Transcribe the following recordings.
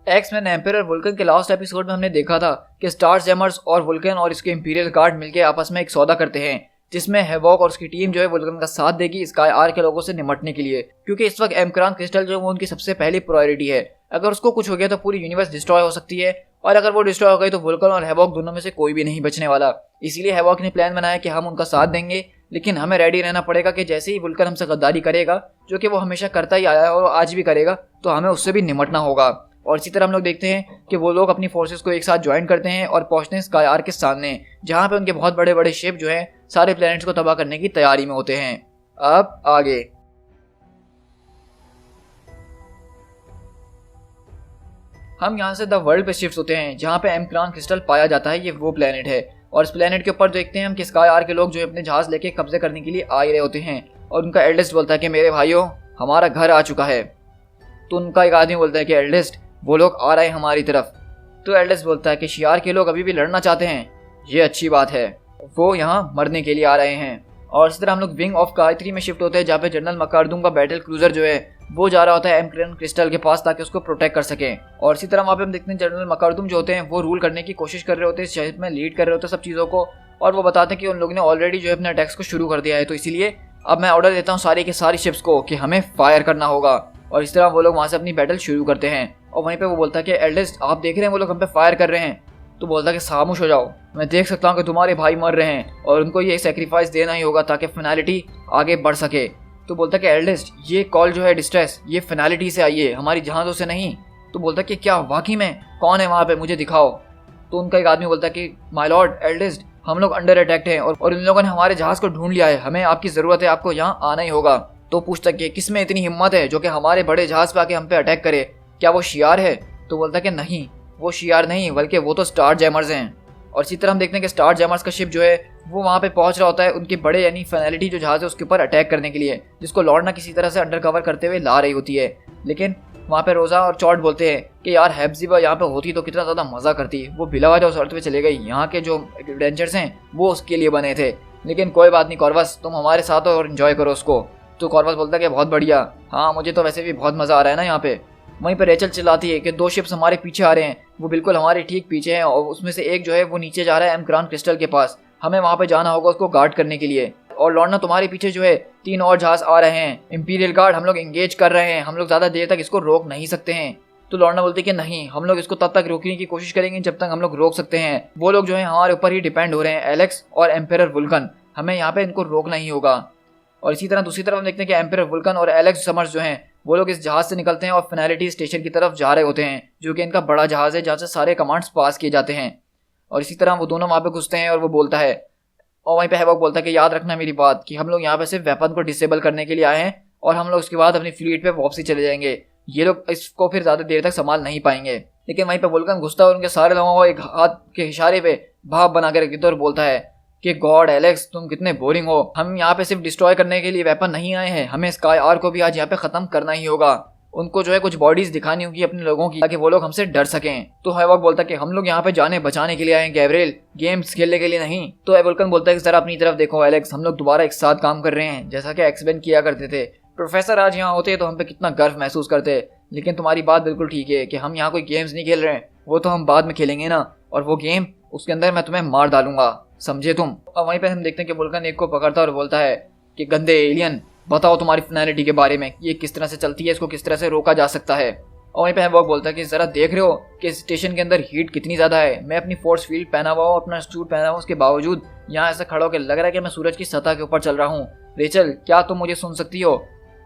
X Men empire Vulcan के last episode में हमने देखा था कि स्टार जैमर्स और वुल्कन और इसके इंपीरियल गार्ड मिलकर आपस में एक सौदा करते हैं जिसमें हैवॉक और उसकी टीम जो है वुल्कन का साथ देगी स्काई आर के लोगों से निपटने के लिए, क्योंकि इस वक्त एमक्रान क्रिस्टल जो है वो उनकी सबसे पहली प्रायोरिटी है। अगर उसको कुछ हो गया तो पूरी यूनिवर्स डिस्ट्रॉय हो सकती है और अगर वो डिस्ट्रॉय हो गई तो वुल्कन और हैवॉक दोनों में से कोई भी नहीं बचने वाला। इसीलिए हैवॉक ने प्लान बनाया कि हम उनका साथ देंगे, लेकिन हमें रेडी रहना पड़ेगा कि जैसे ही वुल्कन हमसे गद्दारी करेगा, जो कि वो हमेशा करता ही आया है और आज भी करेगा, तो हमें उससे भी निपटना होगा। और इसी तरह हम लोग देखते हैं कि वो लोग अपनी फोर्सेस को एक साथ ज्वाइन करते हैं और पहुंचते हैं स्काई आर के सामने, जहां पे उनके बहुत बड़े बड़े शिप जो है सारे प्लैनेट्स को तबाह करने की तैयारी में होते हैं। अब आगे हम यहाँ से द वर्ल्ड पे शिफ्ट होते हैं जहाँ पे एमक्रान क्रिस्टल पाया जाता है। ये वो प्लेनेट है और इस प्लेनेट के ऊपर देखते हैं हम कि स्काई आर के लोग जो अपने जहाज लेके कब्जे करने के लिए आ ही रहे होते हैं और उनका एल्डेस्ट बोलता है कि मेरे भाइयों, हमारा घर आ चुका है। तो उनका एक आदमी बोलता है कि एल्डेस्ट, वो लोग आ रहे हैं हमारी तरफ। तो एल्डेस्ट बोलता है कि शियार के लोग अभी भी लड़ना चाहते हैं, ये अच्छी बात है, वो यहाँ मरने के लिए आ रहे हैं। और इसी तरह हम लोग विंग ऑफ गायत्री में शिफ्ट होते हैं जहाँ पे जनरल मकार्दूम का बैटल क्रूजर जो है वो जा रहा होता है एमक्रान क्रिस्टल के पास ताकि उसको प्रोटेक्ट कर सकें। और इसी तरह वहाँ पे हम देखते हैं जनरल मकार्दूम जो होते हैं वो रूल करने की कोशिश कर रहे होते हैं, शहर में लीड कर रहे होते हैं सब चीज़ों को, और वो बताते हैं कि उन लोगों ने ऑलरेडी जो है अपने अटैक्स को शुरू कर दिया है, तो इसीलिए अब मैं ऑर्डर देता हूँ सारी की सारी शिप्स को कि हमें फायर करना होगा। और इस तरह वो लोग वहाँ से अपनी बैटल शुरू करते हैं और वहीं पे वो बोलता है कि एल्डेस्ट, आप देख रहे हैं वो लोग हम पे फायर कर रहे हैं। तो बोलता है कि खामोश हो जाओ, मैं देख सकता हूँ कि तुम्हारे भाई मर रहे हैं और उनको ये सेक्रीफाइस देना ही होगा ताकि फिनालिटी आगे बढ़ सके। तो बोलता है कि एल्डेस्ट, ये कॉल जो है डिस्ट्रेस, ये फिनालिटी से आई है, हमारी जहाज़ों से नहीं। तो बोलता है कि क्या वाकई में, कौन है वहाँ पे, मुझे दिखाओ। तो उनका एक आदमी बोलता है कि माय लॉर्ड एल्डेस्ट, हम लोग अंडर अटैक्ट हैं और इन लोगों ने हमारे जहाज़ को ढूंढ लिया है, हमें आपकी ज़रूरत है, आपको यहाँ आना ही होगा। तो पूछता कि किस में इतनी हिम्मत है जो कि हमारे बड़े जहाज़ पे आके हम पे अटैक करे, क्या वो शियार है? तो बोलता है कि नहीं, वो शियार नहीं, बल्कि वो तो स्टार जैमर्स हैं। और इसी तरह हम देखते हैं कि स्टार जैमर्स का शिप जो है वो वहाँ पे पहुँच रहा होता है उनके बड़े यानी फिनालिटी जो जहाज़ है उसके ऊपर अटैक करने के लिए, जिसको लॉर्ना किसी तरह से अंडर कवर करते हुए ला रही होती है। लेकिन वहाँ पे रोज़ा और चॉट बोलते हैं कि यार हेप्ज़िबा यहाँ पे होती तो कितना ज़्यादा मज़ा करती, वो बिला वजह उस अर्थ पे चले गई, यहाँ के जो एडवेंचर्स हैं वो उसके लिए बने थे। लेकिन कोई बात नहीं कॉर्वस, तुम हमारे साथ हो और इन्जॉय करो उसको। तो कॉर्वस बोलता है कि बहुत बढ़िया, हाँ मुझे तो वैसे भी बहुत मज़ा आ रहा है ना यहाँ पे। वहीं पर रेचल चिल्लाती है कि दो शिप्स हमारे पीछे आ रहे हैं, वो बिल्कुल हमारे ठीक पीछे हैं और उसमें से एक जो है वो नीचे जा रहा है एमक्रान क्रिस्टल के पास, हमें वहाँ पे जाना होगा उसको गार्ड करने के लिए। और लॉर्ना तुम्हारे पीछे जो है 3 और जहाज आ रहे हैं, इंपीरियल गार्ड हम लोग एंगेज कर रहे हैं, हम लोग ज़्यादा देर तक इसको रोक नहीं सकते हैं। तो लॉर्ना बोलती है कि नहीं, हम लोग इसको तब तक रोकने की कोशिश करेंगे जब तक हम लोग रोक सकते हैं। वो लोग जो है हमारे ऊपर ही डिपेंड हो रहे हैं, एलेक्स और एम्पायर वुल्कन, हमें यहाँ पे इनको रोकना ही होगा। और इसी तरह दूसरी तरफ हम देखते हैं कि एम्पायर वुल्कन और एलेक्स समर्स जो हैं वो लोग इस जहाज से निकलते हैं और फिनालिटी स्टेशन की तरफ जा रहे होते हैं, जो कि इनका बड़ा जहाज है जहाँ से सारे कमांड्स पास किए जाते हैं। और इसी तरह वो दोनों वहाँ पे घुसते हैं और वो बोलता है, और वहीं पे हैवॉक बोलता है कि याद रखना मेरी बात कि हम लोग यहाँ पे सिर्फ वेपन को डिसेबल करने के लिए आए हैं और हम लोग उसके बाद अपनी फ्लीट पे वापसी चले जाएंगे, ये लोग इसको फिर ज़्यादा देर तक संभाल नहीं पाएंगे। लेकिन वहीं पे वुल्कन घुसता है और उनके सारे लोगों को एक हाथ के इशारे पे भाप बना के रख देता है और बोलता है कि गॉड एलेक्स, तुम कितने बोरिंग हो, हम यहाँ पे सिर्फ डिस्ट्रॉय करने के लिए वेपन नहीं आए हैं, हमें स्काई आर को भी आज यहाँ पे ख़त्म करना ही होगा। उनको जो है कुछ बॉडीज दिखानी होगी अपने लोगों की ताकि वो लोग हमसे डर सकें। तो हैवॉक बोलता है कि हम लोग यहाँ पे जाने बचाने के लिए आए हैं गैब्रिएल, गेम्स खेलने के लिए नहीं। तो वुल्कन बोलता है कि जरा अपनी तरफ देखो एलेक्स, हम लोग दोबारा एक साथ काम कर रहे हैं जैसा कि एक्सबेन किया करते थे। प्रोफेसर आज यहाँ होते तो हम पे कितना गर्व महसूस करते, लेकिन तुम्हारी बात बिल्कुल ठीक है कि हम यहाँ कोई गेम्स नहीं खेल रहे हैं, वो तो हम बाद में खेलेंगे ना, और वो गेम उसके अंदर मैं तुम्हें मार डालूंगा, समझे तुम। और वहीं पे हम देखते हैं कि वुल्कन एक को पकड़ता और बोलता है कि गंदे एलियन, बताओ तुम्हारी फिनालिटी के बारे में, ये किस तरह से चलती है, इसको किस तरह से रोका जा सकता है। और वहीं पे हैवॉक बोलता है कि जरा देख रहे हो कि स्टेशन के अंदर हीट कितनी ज़्यादा है, मैं अपनी फोर्स फील्ड पहना हुआ हूँ, अपना सूट पहना हुआ, उसके बावजूद यहाँ ऐसा खड़ा होकर लग रहा है कि मैं सूरज की सतह के ऊपर चल रहा हूँ। रेचल, क्या तुम मुझे सुन सकती हो?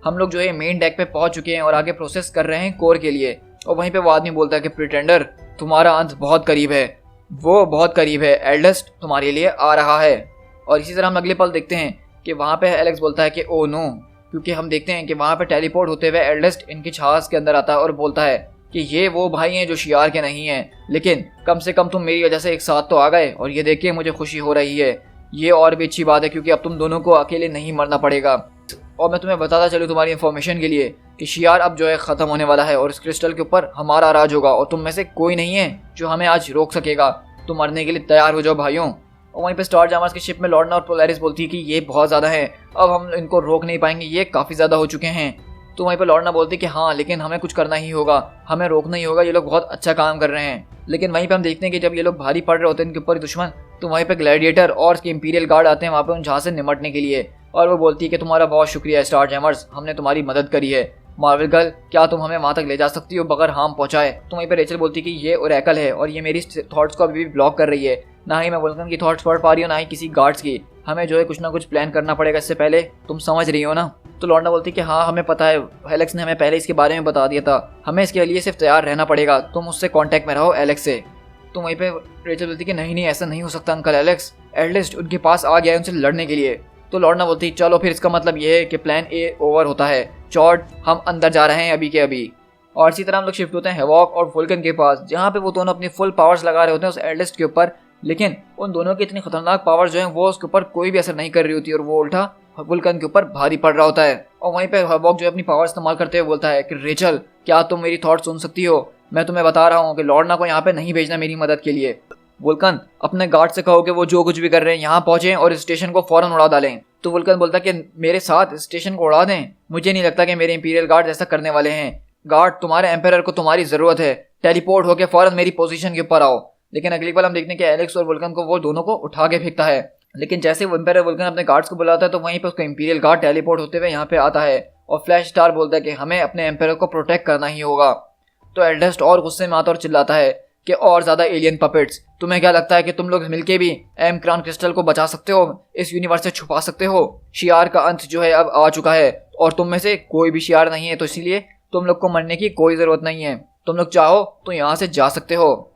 हम लोग जो है मेन डेक पे पहुँच चुके हैं और आगे प्रोसेस कर रहे हैं कोर के लिए। और वहीं पर वो आदमी बोलता है कि प्रिटेंडर, तुम्हारा अंत बहुत करीब है, वो बहुत करीब है, एल्डेस्ट तुम्हारे लिए आ रहा है। और इसी तरह हम अगले पल देखते हैं कि वहाँ पे एलेक्स बोलता है कि ओ नो, क्योंकि हम देखते हैं कि वहाँ पे टेलीपोर्ट होते हुए एल्डेस्ट इनकी जहाज के अंदर आता है और बोलता है कि ये वो भाई हैं जो शियार के नहीं हैं, लेकिन कम से कम तुम मेरी वजह से एक साथ तो आ गए और ये देख के मुझे खुशी हो रही है। ये और भी अच्छी बात है क्योंकि अब तुम दोनों को अकेले नहीं मरना पड़ेगा। और मैं तुम्हें बताता चलूँ तुम्हारी इन्फॉर्मेशन के लिए कि शियार अब जो है ख़त्म होने वाला है और इस क्रिस्टल के ऊपर हमारा राज होगा और तुम में से कोई नहीं है जो हमें आज रोक सकेगा। तुम मरने के लिए तैयार हो जाओ भाइयों। और वहीं पे स्टार जैमर्स की शिप में लॉर्ना और पोलैरिस बोलती है कि ये बहुत ज़्यादा है, अब हम इनको रोक नहीं पाएंगे, ये काफ़ी ज़्यादा हो चुके हैं। तो वहीं पर लॉर्ना बोलती कि हाँ लेकिन हमें कुछ करना ही होगा, हमें रोकना ही होगा, ये लोग बहुत अच्छा काम कर रहे हैं। लेकिन वहीं पे हम देखते हैं कि जब ये लोग भारी पड़ रहे होते हैं इनके ऊपर दुश्मन, तो वहीं पे ग्लैडिएटर और उसके इंपीरियल गार्ड आते हैं वहाँ पे उन जहाज से निमटने के लिए। और वो बोलती है कि तुम्हारा बहुत शुक्रिया स्टार जैमर्स, हमने तुम्हारी मदद करी है। मार्वल गर्ल, क्या तुम हमें वहाँ तक ले जा सकती हो बगैर हार्म पहुँचाए? तो वहीं पे रेचल बोलती है कि ये ओरेकल है और ये मेरी थॉट्स को अभी भी ब्लॉक कर रही है, ना ही मैं वुल्कन की थॉट्स पढ़ पा रही हूँ ना ही किसी गार्ड्स की। हमें जो है कुछ ना कुछ प्लान करना पड़ेगा इससे पहले, तुम समझ रही हो ना? तो लॉर्ना बोलती है कि हाँ हमें पता है, एलेक्स ने हमें पहले इसके बारे में बता दिया था, हमें इसके लिए सिर्फ तैयार रहना पड़ेगा, तुम उससे कांटेक्ट में रहो एलेक्स से। तो वहीं पे रेचल बोलती है कि नहीं ऐसा नहीं हो सकता अंकल, एलेक्स एटलीस्ट उनके पास आ गया है उनसे लड़ने के लिए। तो लॉर्ना बोलती है चलो फिर इसका मतलब ये है कि प्लान ए ओवर होता है, चॉर्ड हम अंदर जा रहे हैं अभी के अभी। और इसी तरह हम लोग शिफ्ट होते हैं हेवॉक और वुल्कन के पास, जहाँ पे वो दोनों अपनी फुल पावर्स लगा रहे होते हैं उस एटलिस्ट के ऊपर। लेकिन उन दोनों की इतनी खतरनाक पावर्स जो हैं वो उसके ऊपर कोई भी असर नहीं कर रही होती और वो उल्टा वुल्कन के ऊपर भारी पड़ रहा होता है। और वहीं पे हेवॉक जो है अपनी पावर इस्तेमाल करते हुए बोलता है कि रेचल क्या तुम मेरी थॉट सुन सकती हो? मैं तुम्हें बता रहा हूँ कि लॉर्ना को यहाँ पे नहीं भेजना मेरी मदद के लिए। वुल्कन अपने गार्ड से कहो कि वो जो कुछ भी कर रहे हैं यहाँ पहुंचे और इस स्टेशन को फौरन उड़ा डालें। तो वुल्कन बोलता है कि मेरे साथ स्टेशन को उड़ा दें? मुझे नहीं लगता कि मेरे इंपीरियल गार्ड ऐसा करने वाले हैं। गार्ड तुम्हारे एम्पायर को तुम्हारी जरूरत है, टेलीपोर्ट होकर फौरन मेरी पोजीशन के ऊपर आओ। लेकिन अगली बार हम देखते हैं कि एलेक्स और वुल्कन को वो दोनों को उठा के फेंकता है। लेकिन जैसे एम्पायर वुल्कन अपने गार्ड्स को बुलाता है तो वहीं पे उसका इंपीरियल गार्ड टेलीपोर्ट होते हुए यहाँ पे आता है और फ्लैश स्टार बोलता है कि हमें अपने एम्पायर को प्रोटेक्ट करना ही होगा। तो एल्डेस्ट और गुस्से में आता और चिल्लाता है कि और ज्यादा एलियन पपेट्स, तुम्हें क्या लगता है कि तुम लोग मिलके भी एम क्रॉन क्रिस्टल को बचा सकते हो, इस यूनिवर्स से छुपा सकते हो? शियार का अंत जो है अब आ चुका है और तुम में से कोई भी शियार नहीं है, तो इसीलिए तुम लोग को मरने की कोई जरूरत नहीं है, तुम लोग चाहो तो यहाँ से जा सकते हो।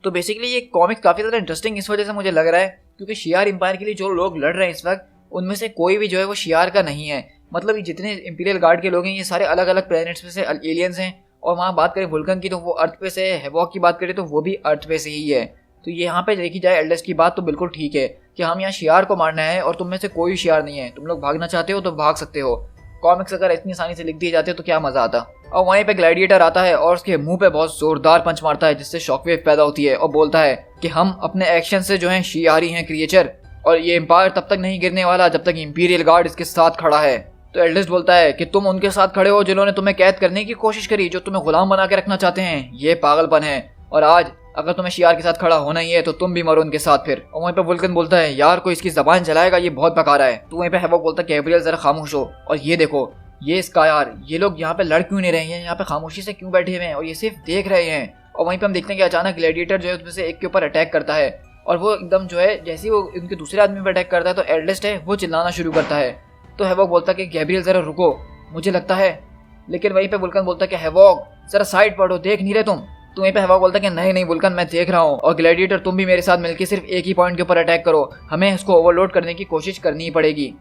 तो बेसिकली ये कॉमिक काफी ज्यादा इंटरेस्टिंग इस वजह से मुझे लग रहा है क्योंकि शियार एम्पायर के लिए जो लोग लड़ रहे हैं इस वक्त उनमें से कोई भी जो है वो शियार का नहीं है। मतलब ये जितने इंपीरियल गार्ड के लोग हैं ये सारे अलग अलग प्लैनेट्स में से एलियंस हैं। और वहाँ बात करें वुल्कन की तो वो अर्थ पे से है, हेवॉक की बात करें तो वो भी अर्थ पे से ही है। तो ये यहाँ पे देखी जाए एल्डेस्ट की बात तो बिल्कुल ठीक है कि हम यहाँ शियार को मारना है और तुम में से कोई शियार नहीं है, तुम लोग भागना चाहते हो तो भाग सकते हो। कॉमिक्स अगर इतनी आसानी से लिख दिए जाते तो क्या मजा आता। और वहीं पे ग्लैडिएटर आता है और उसके मुंह पे बहुत जोरदार पंच मारता है जिससे शॉकवेव पैदा होती है और बोलता है कि हम अपने एक्शन से जो है शियारी हैं क्रिएचर, और ये एम्पायर तब तक नहीं गिरने वाला जब तक इंपीरियल गार्ड इसके साथ खड़ा है। तो एल्डेस्ट बोलता है कि तुम उनके साथ खड़े हो जिन्होंने तुम्हें कैद करने की कोशिश करी, जो तुम्हें गुलाम बना के रखना चाहते हैं, ये पागलपन है। और आज अगर तुम्हें शियार के साथ खड़ा होना ही है तो तुम भी मरो उनके साथ फिर। और वहीं पे वुल्कन बोलता है यार कोई इसकी जबान चलाएगा, ये बहुत बका रहा है। तो वहीं पे हेवॉक बोलता है गैब्रियल जरा खामोश हो और ये देखो ये स्कायर, ये लोग यहाँ पे लड़ क्यों नहीं रहे हैं, यहाँ पे खामोशी से क्यों बैठे हुए हैं और ये सिर्फ देख रहे हैं। और वहीं पे हम देखते हैं कि अचानक ग्लैडिएटर जो है उसमें से एक के ऊपर अटैक करता है और वो एकदम जो है जैसे ही वो उनके दूसरे आदमी पर अटैक करता है तो एल्डेस्ट है वो चिल्लाना शुरू करता है। तो हेवॉक बोलता है कि गैब्रियल जरा रुको, मुझे लगता है। लेकिन वहीं पे वुल्कन बोलता है कि हेवॉक जरा साइड पढ़ो, देख नहीं रहे तुम? तो वहीं पे हेवॉक बोलता है कि नहीं वुल्कन मैं देख रहा हूँ, और ग्लैडिएटर तुम भी मेरे साथ मिलकर सिर्फ एक ही पॉइंट के ऊपर अटैक करो, हमें इसको ओवरलोड करने की कोशिश करनी ही पड़ेगी।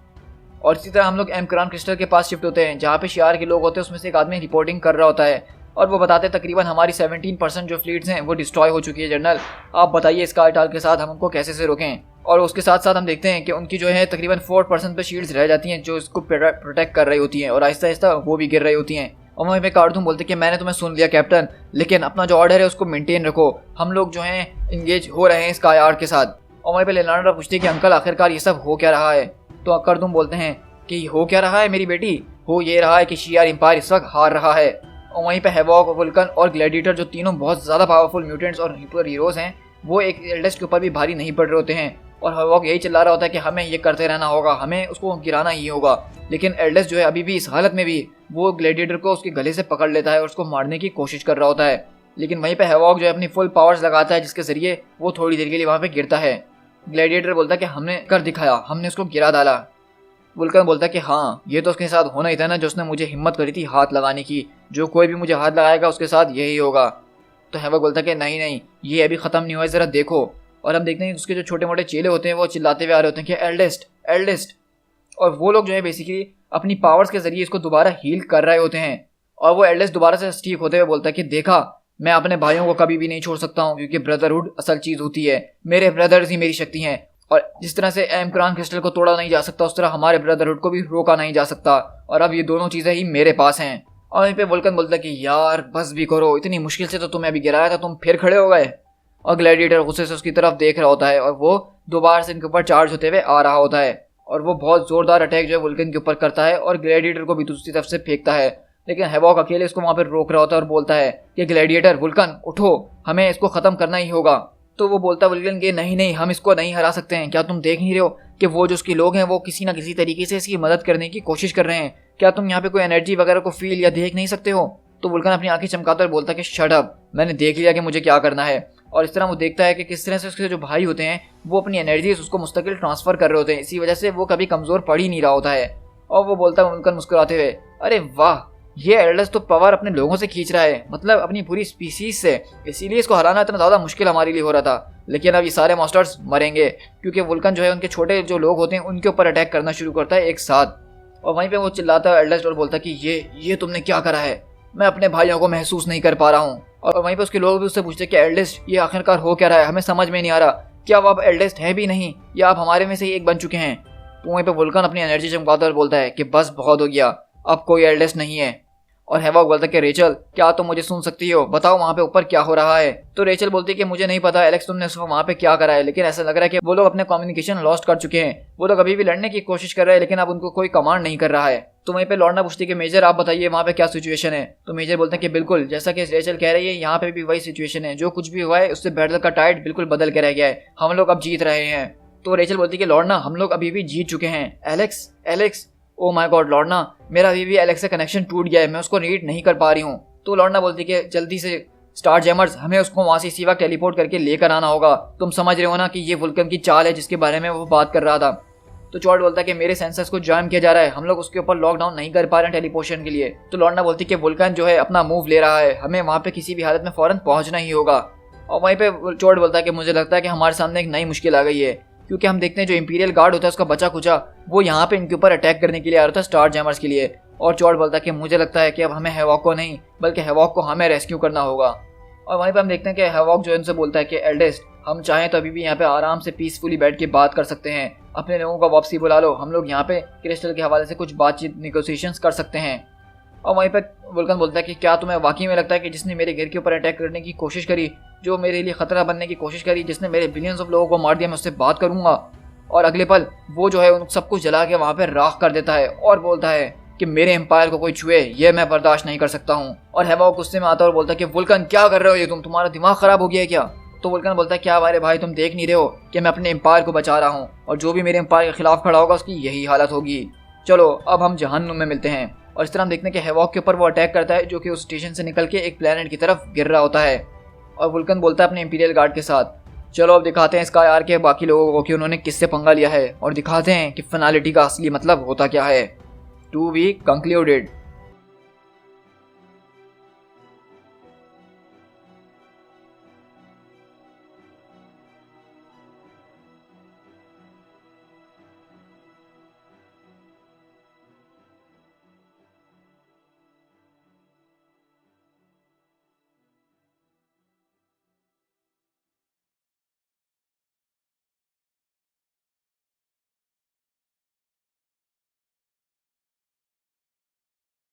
और इसी तरह हम लोग एम क्रॉन क्रिस्टल के पास शिफ्ट होते हैं जहाँ पे शियार के लोग होते हैं। उसमें से एक आदमी रिपोर्टिंग कर रहा होता है और वो बताते हैं तकरीबन हमारी 17% जो फ्लीट्स हैं वो डिस्ट्रॉय हो चुकी है जनरल, आप बताइए स्काईटाल के साथ हम उनको कैसे से रोकें। और उसके साथ साथ हम देखते हैं कि उनकी जो है तकरीबन 4% पे शील्ड्स रह जाती हैं जो इसको प्रोटेक्ट कर रही होती हैं और आहिस्ता आहिस्ता वो भी गिर रही होती हैं। और वहीं पे कार्डून बोलते हैं कि मैंने तुम्हें सुन लिया कैप्टन, लेकिन अपना जो ऑर्डर है उसको मेंटेन रखो, हम लोग जो हैं इंगेज हो रहे हैं स्काईआर के साथ। और वहीं पे लेनार्डो पूछती है कि अंकल आखिरकार ये सब हो क्या रहा है? तो कार्डून बोलते हैं कि हो क्या रहा है मेरी बेटी, हो ये रहा है कि शियार एम्पायर इस वक्त हार रहा है। और वहीं पे हेवॉक, वुल्कन और ग्लैडिएटर जो तीनों बहुत ज़्यादा पावरफुल म्यूटेंट्स और सुपर हीरोज़ हैं वो एक एल्डेस्ट के ऊपर भी भारी नहीं पड़ रहे होते हैं। और हेवॉक यही चिल्ला रहा होता है कि हमें ये करते रहना होगा, हमें उसको गिराना ही होगा। लेकिन एल्डेस्ट जो है अभी भी इस हालत में भी वो ग्लैडिएटर को उसके गले से पकड़ लेता है और उसको मारने की कोशिश कर रहा होता है। लेकिन वहीं पे हेवॉक जो है अपनी फुल पावर्स लगाता है जिसके जरिए वो थोड़ी देर के लिए वहाँ पे गिरता है। ग्लैडिएटर बोलता है कि हमने कर दिखाया, हमने उसको गिरा डाला। वुल्कन बोलता है कि हाँ ये तो उसके साथ होना ही था ना, जो उसने मुझे हिम्मत करी थी हाथ लगाने की, जो कोई भी मुझे हाथ लगाएगा उसके साथ यही होगा। तो हेवॉक बोलता है कि नहीं ये अभी ख़त्म नहीं हुआ है, ज़रा देखो। और हम देखते हैं उसके जो छोटे मोटे चेले होते हैं वो चिल्लाते हुए आ रहे होते हैं कि एल्डेस्ट। और वो लोग जो है बेसिकली अपनी पावर्स के जरिए इसको दोबारा हील कर रहे होते हैं। और वो एल्डेस्ट दोबारा से ठीक होते हुए बोलता है कि देखा, मैं अपने भाइयों को कभी भी नहीं छोड़ सकता हूँ क्योंकि ब्रदरहुड असल चीज़ होती है, मेरे ब्रदर्स ही मेरी शक्ति हैं। और जिस तरह से एम क्रॉन क्रिस्टल को तोड़ा नहीं जा सकता उस तरह हमारे ब्रदरहुड को भी रोका नहीं जा सकता, और अब ये दोनों चीज़ें ही मेरे पास हैं। और वहीं पे वुल्कन बोलता है कि यार बस भी करो, इतनी मुश्किल से तो तुम्हें अभी गिराया था, तुम फिर खड़े हो गए। और ग्लैडिएटर गुस्से से उसकी तरफ देख रहा होता है और वो दोबारा से इनके ऊपर चार्ज होते हुए आ रहा होता है और वो बहुत जोरदार अटैक जो है वुल्कन के ऊपर करता है और ग्लैडिएटर को भी दूसरी तरफ से फेंकता है। लेकिन हैवॉक अकेले उसको वहाँ पर रोक रहा होता है और बोलता है कि ग्लैडिएटर वुल्कन उठो, हमें इसको खत्म करना ही होगा। तो वो बोलता है वुल्कन कि नहीं नहीं, हम इसको नहीं हरा सकते हैं। क्या तुम देख नहीं रहे हो कि वो जो उसके लोग हैं वो किसी ना किसी तरीके से इसकी मदद करने की कोशिश कर रहे हैं? क्या तुम यहाँ पे कोई एनर्जी वगैरह को फील या देख नहीं सकते हो? तो वुल्कन अपनी आंखें चमकाता और बोलता है कि शट अप, मैंने देख लिया कि मुझे क्या करना है। और इस तरह वो देखता है कि किस तरह से उसके जो भाई होते हैं वो अपनी एनर्जीज उसको मुस्तकिल ट्रांसफर कर रहे होते हैं, इसी वजह से वो कभी कमजोर पड़ ही नहीं रहा होता है। और वो बोलता है वुल्कन मुस्कुराते हुए, अरे वाह, ये एल्डस तो पावर अपने लोगों से खींच रहा है, मतलब अपनी पूरी स्पीसीज से, इसीलिए इसको हराना इतना ज़्यादा मुश्किल हमारे लिए हो रहा था। लेकिन अब ये सारे मॉन्स्टर्स मरेंगे क्योंकि वुल्कन जो है उनके छोटे जो लोग होते हैं उनके ऊपर अटैक करना शुरू करता है एक साथ। और वहीं पे वो चिल्लाता है एल्डस और बोलता है कि ये तुमने क्या करा है, मैं अपने भाइयों को महसूस नहीं कर पा रहा हूँ। और वहीं पे उसके लोग भी उससे पूछते हैं कि एल्डेस्ट ये आखिरकार हो क्या रहा है, हमें समझ में नहीं आ रहा, क्या वो आप एल्डेस्ट है भी नहीं या आप हमारे में से ही एक बन चुके हैं? तो वहीं पे वुल्कन अपनी एनर्जी चमकाता और बोलता है कि बस बहुत हो गया, अब कोई एल्डेस्ट नहीं है। और हैवॉक बोलता है कि रेचल क्या तुम मुझे सुन सकती हो, बताओ वहाँ पे ऊपर क्या हो रहा है? तो रेचल बोलती है कि मुझे नहीं पता एलेक्स तुमने उस वहाँ पे क्या करा है, लेकिन ऐसा लग रहा है कि वो लोग अपने कम्युनिकेशन लॉस्ट कर चुके हैं, वो लोग अभी भी लड़ने की कोशिश कर रहे हैं लेकिन अब उनको कोई कमांड नहीं कर रहा है। तो वहीं पे लॉर्ना पूछती है कि मेजर आप बताइए वहाँ पे क्या सिचुएशन है? तो मेजर बोलते हैं कि बिल्कुल जैसा कि रेचल कह रही है यहाँ पे भी वही सिचुएशन है, जो कुछ भी हुआ है उससे बैटल का टाइड बिल्कुल बदल के रह गया है, हम लोग अब जीत रहे हैं। तो रेचल बोलती है कि लॉर्ना हम लोग अभी भी जीत चुके हैं। Alex Alex oh my God Lorna, मेरा अभी भी एलेक्स से कनेक्शन टूट गया है, मैं उसको रीड नहीं कर पा रही हूँ। तो लॉर्ना बोलती है कि जल्दी से स्टार जैमर्स, हमें उसको वहाँ से इसी वक्त टेलीपोर्ट करके लेकर आना होगा। तुम समझ रहे हो ना कि ये वुल्कन की चाल है जिसके बारे में वो बात कर रहा था। तो चॉर्ट बोलता है कि मेरे सेंसर्स को जैम किया जा रहा है, हम लोग उसके ऊपर लॉकडाउन नहीं कर पा रहे हैं टेलीपोर्शन के लिए। तो लॉर्ना बोलती है कि वुल्कन जो है अपना मूव ले रहा है, हमें वहाँ पे किसी भी हालत में फौरन पहुँचना ही होगा। और वहीं पे चॉर्ट बोलता है कि मुझे लगता है कि हमारे सामने एक नई मुश्किल आ गई है, क्योंकि हम देखते हैं जो इंपीरियल गार्ड होता है उसका बचा कुचा वो यहाँ पे इनके ऊपर अटैक करने के लिए आ रहा था स्टार जैमर्स के लिए। और चॉर्ट बोलता है कि मुझे लगता है कि अब हमें हैवॉक को नहीं बल्कि हैवॉक को हमें रेस्क्यू करना होगा। और वहीं पे हम देखते हैं कि हैवॉक जो इनसे बोलता है कि एल्डेस्ट, हम चाहें तो अभी भी यहाँ पे आराम से पीसफुली बैठ के बात कर सकते हैं, अपने लोगों का वापसी बुला लो, हम लोग यहाँ पे क्रिस्टल के हवाले से कुछ बातचीत निगोसिएशंस कर सकते हैं। और वहीं पर वुल्कन बोलता है कि क्या तुम्हें वाकई में लगता है कि जिसने मेरे घर के ऊपर अटैक करने की कोशिश करी, जो मेरे लिए खतरा बनने की कोशिश करी, जिसने मेरे बिलियंस ऑफ लोगों को मार दिया, मैं उससे बात करूंगा? और अगले पल वो जो है उन सब कुछ जला के वहाँ पे राख कर देता है और बोलता है कि मेरे एम्पायर को कोई छुए ये मैं बर्दाश्त नहीं कर सकता हूँ। और हैवॉक गुस्से में आता है और बोलता है कि वुल्कन क्या कर रहे हो, ये तुम्हारा दिमाग खराब हो गया है क्या? तो वुल्कन बोलता है क्या हमारे भाई तुम देख नहीं रहे हो कि मैं अपने एम्पायर को बचा रहा हूँ और जो भी मेरे एम्पायर के खिलाफ खड़ा होगा उसकी यही हालत होगी। चलो अब हम जहन्नुम में मिलते हैं। और इस तरह हम देखते हैं कि हैवॉक के ऊपर वो अटैक करता है जो कि उस स्टेशन से निकल के एक प्लेनेट की तरफ गिर रहा होता है। और वुल्कन बोलता है अपने इंपीरियल गार्ड के साथ, चलो अब दिखाते हैं स्काई आर्क के बाकी लोगों को कि उन्होंने किससे पंगा लिया है और दिखाते हैं कि फिनालिटी का असली मतलब होता क्या है। To be concluded.